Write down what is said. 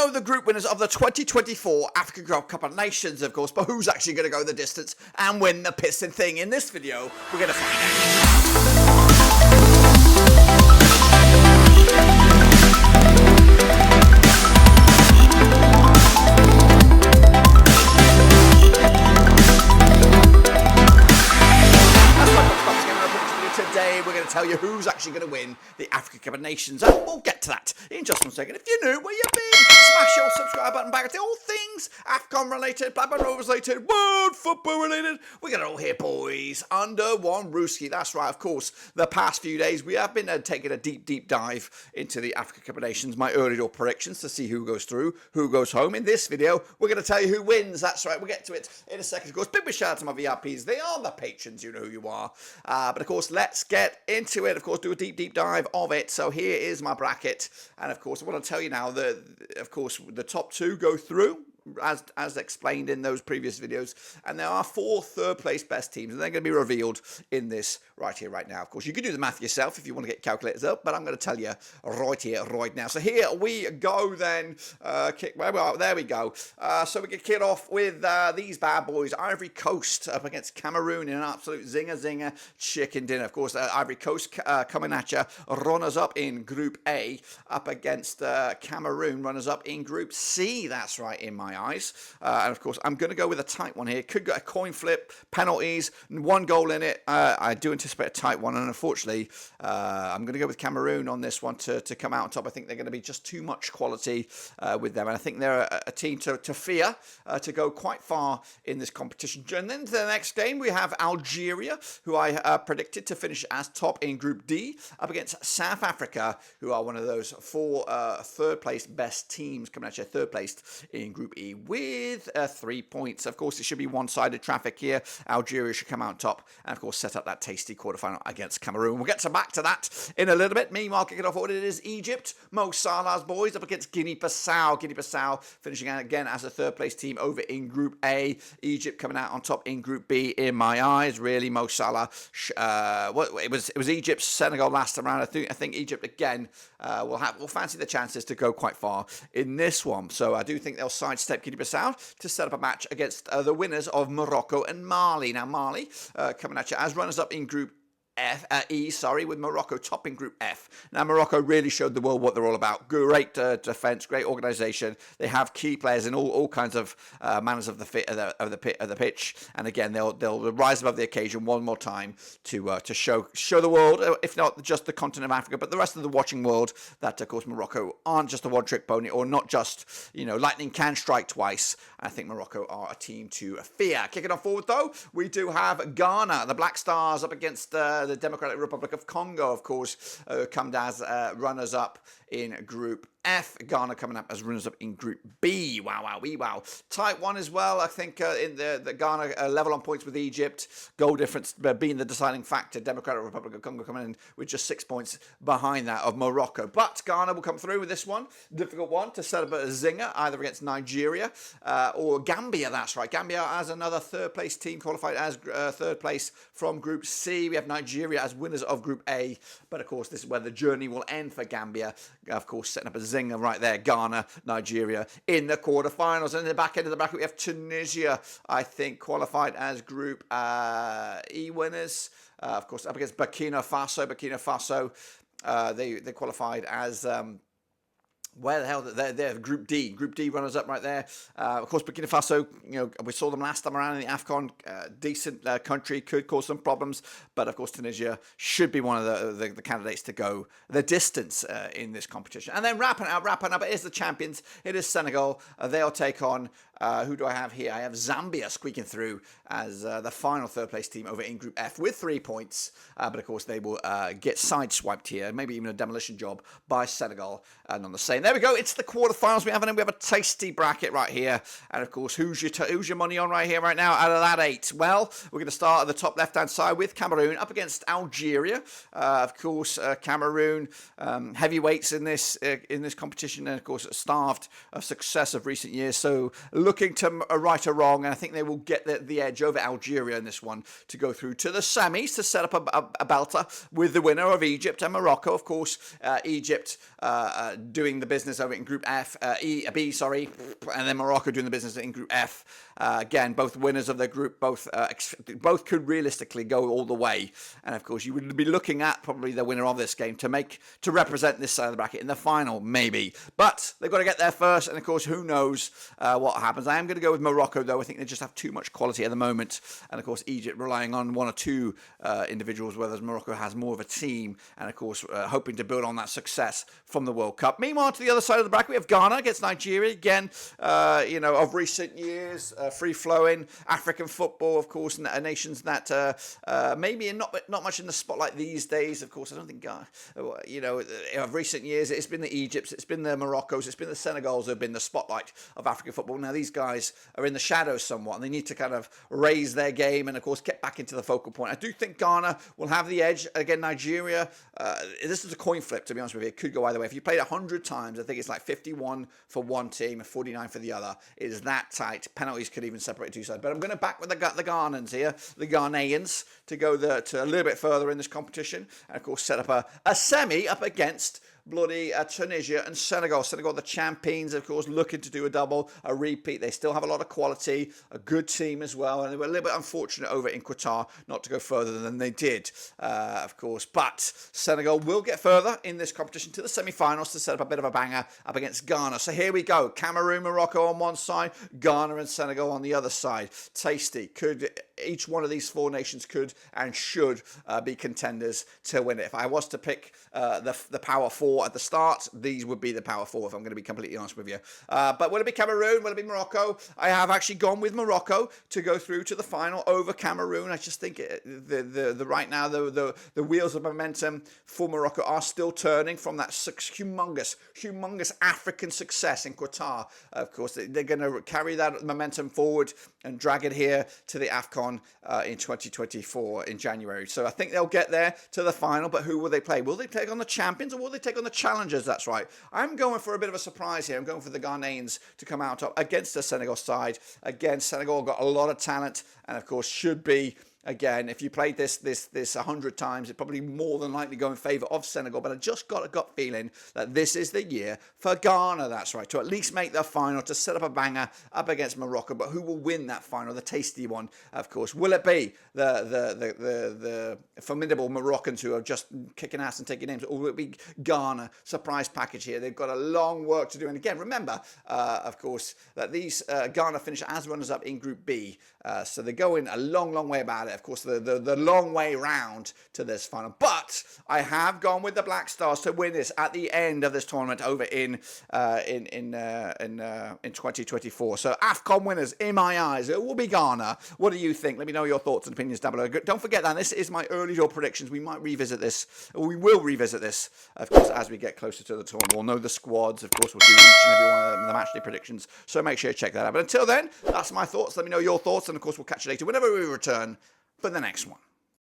know the group winners of the 2024 African Cup of Nations, of course, but who's actually going to go the distance and win the piston thing? In this video, we're going to find out. Today we're going to tell you who's actually going to win the African Cup of Nations, and we'll get to that in just one second. If you're new, where you been? Smash your subscribe button back at all things AFCON related, Blackburn Rovers related, world football related. We got it all here, boys, under one rooski. That's right, of course. The past few days we have been taking a deep dive into the African Cup of Nations, my early door predictions to see who goes through, who goes home. In this video, we're going to tell you who wins. That's right, we'll get to it in a second. Of course, big shout out to my VIPs. They are the patrons, you know who you are. But of course, let's get into it. Of course, do a deep dive of it. So here is my bracket, and of course I want to tell you now that of course the top two go through as explained in those previous videos, and there are 4 third place best teams, and they're going to be revealed in this right here right now. Of course, you can do the math yourself if you want to get calculators up, but I'm going to tell you right here right now. So here we go then. There we go. So we can kick off with these bad boys. Ivory Coast up against Cameroon in an absolute zinger chicken dinner. Of course, Ivory Coast coming at you, runners up in Group A, up against Cameroon, runners up in Group C. That's right, in my eyes. And of course, I'm going to go with a tight one here. Could get a coin flip, penalties, 1 goal in it. I do anticipate a tight one, and unfortunately, I'm going to go with Cameroon on this one to come out on top. I think they're going to be just too much quality with them, and I think they're a team to fear, to go quite far in this competition. And then the next game, we have Algeria, who I predicted to finish as top in Group D, up against South Africa, who are one of those 4 third-place best teams coming at you, third-placed in Group E with 3 points. Of course, it should be one-sided traffic here. Algeria should come out on top and, of course, set up that tasty quarterfinal against Cameroon. We'll get back to that in a little bit. Meanwhile, kicking off what it is, Egypt, Mo Salah's boys up against Guinea-Bissau. Guinea-Bissau finishing out again as a third-place team over in Group A. Egypt coming out on top in Group B. In my eyes, really, Mo Salah. It was Egypt's Senegal last time around. I think Egypt again will fancy the chances to go quite far in this one. So I do think they'll sidestep Guinea-Bissau to set up a match against the winners of Morocco and Mali. Now, Mali coming at you as runners-up in Group E, with Morocco topping Group F. Now, Morocco really showed the world what they're all about. Great defence, great organisation. They have key players in all kinds of manners of the pitch. And again, they'll rise above the occasion one more time to show the world, if not just the continent of Africa, but the rest of the watching world, that of course Morocco aren't just a one-trick pony, or not just lightning can strike twice. I think Morocco are a team to fear. Kicking on forward though, we do have Ghana, the Black Stars, up against the Democratic Republic of Congo, of course, come as runners-up in Group F. Ghana coming up as runners-up in Group B. Wow. Tight one as well. I think in the Ghana level on points with Egypt. Goal difference being the deciding factor. Democratic Republic of Congo coming in with just 6 points behind that of Morocco. But Ghana will come through with this one. Difficult one to set up a zinger, either against Nigeria or Gambia. That's right. Gambia as another third-place team qualified as third place from Group C. We have Nigeria as winners of Group A. But of course, this is where the journey will end for Gambia. Of course, setting up a zinger right there. Ghana, Nigeria in the quarterfinals. And in the back end of the bracket, we have Tunisia, I think, qualified as Group E winners. Of course, up against Burkina Faso. They qualified as where the hell they're Group D runners up right there. Of course, Burkina Faso, we saw them last time around in the AFCON. Decent country, could cause some problems, but of course Tunisia should be one of the candidates to go the distance in this competition. And then wrapping up, it is the champions. It is Senegal. They'll take on who do I have here? I have Zambia squeaking through as the final third place team over in Group F with 3 points. But of course, they will get sideswiped here, maybe even a demolition job by Senegal. And on the same, there we go. It's the quarterfinals. We have a tasty bracket right here. And of course, who's your money on right here, right now? Out of that 8, well, we're going to start at the top left-hand side with Cameroon up against Algeria. Of course, Cameroon heavyweights in this competition, and of course, starved of success of recent years. So looking to right a wrong, and I think they will get the edge over Algeria in this one to go through to the semis to set up a belter with the winner of Egypt and Morocco. Of course, Egypt doing the business over in Group B, and then Morocco doing the business in Group F. Again, both winners of their group, both could realistically go all the way. And of course, you would be looking at probably the winner of this game to represent this side of the bracket in the final, maybe. But they've got to get there first, and of course, who knows what happens. I am going to go with Morocco, though. I think they just have too much quality at the moment. And of course, Egypt relying on one or two individuals, whereas Morocco has more of a team. And of course, hoping to build on that success from the World Cup. Meanwhile, to the other side of the bracket, we have Ghana against Nigeria. Again, of recent years, free-flowing African football, of course, nations that maybe not much in the spotlight these days. Of course, I don't think Ghana, of recent years, it's been the Egypts, it's been the Moroccos, it's been the Senegals who have been the spotlight of African football. Now, these guys are in the shadows somewhat, and they need to kind of raise their game and, of course, get back into the focal point. I do think Ghana will have the edge. Again, Nigeria, this is a coin flip, to be honest with you. It could go either way. If you played 100 times, I think it's like 51 for one team and 49 for the other. It is that tight. Penalties could even separate two sides. But I'm going to back with the Ghanaians here, the Ghanaians, to go to a little bit further in this competition. And, of course, set up a semi up against bloody Tunisia and Senegal. Senegal, the champions, of course, looking to do a double, a repeat. They still have a lot of quality, a good team as well, and they were a little bit unfortunate over in Qatar not to go further than they did, of course. But Senegal will get further in this competition to the semi-finals to set up a bit of a banger up against Ghana. So here we go. Cameroon, Morocco on one side, Ghana and Senegal on the other side. Tasty. Each one of these four nations could and should be contenders to win it. If I was to pick the power four at the start, these would be the power four, if I'm going to be completely honest with you. But will it be Cameroon? Will it be Morocco? I have actually gone with Morocco to go through to the final over Cameroon. I just think the right now the wheels of momentum for Morocco are still turning from that humongous African success in Qatar. Of course, they're going to carry that momentum forward and drag it here to the AFCON in 2024 in January. So I think they'll get there to the final, but who will they play? Will they take on the champions or will they take on the challengers? That's right. I'm going for a bit of a surprise here. I'm going for the Ghanaians to come out against the Senegal side. Again, Senegal got a lot of talent and, of course, should be. Again, if you played this 100 times, it probably more than likely go in favour of Senegal. But I just got a gut feeling that this is the year for Ghana, that's right, to at least make the final, to set up a banger up against Morocco. But who will win that final, the tasty one, of course? Will it be the formidable Moroccans who are just kicking ass and taking names? Or will it be Ghana? Surprise package here. They've got a long work to do. And again, remember, of course, that these Ghana finish as runners-up in Group B. So they're going a long way about it. Of course, the long way round to this final. But I have gone with the Black Stars to win this at the end of this tournament over in 2024. So AFCON winners, in my eyes, it will be Ghana. What do you think? Let me know your thoughts and opinions down below. Don't forget that this is my early draw predictions. We might revisit this, or we will revisit this, of course, as we get closer to the tournament. We'll know the squads. Of course, we'll do each and every one of the matchday predictions. So make sure you check that out. But until then, that's my thoughts. Let me know your thoughts, and of course, we'll catch you later whenever we return for the next one.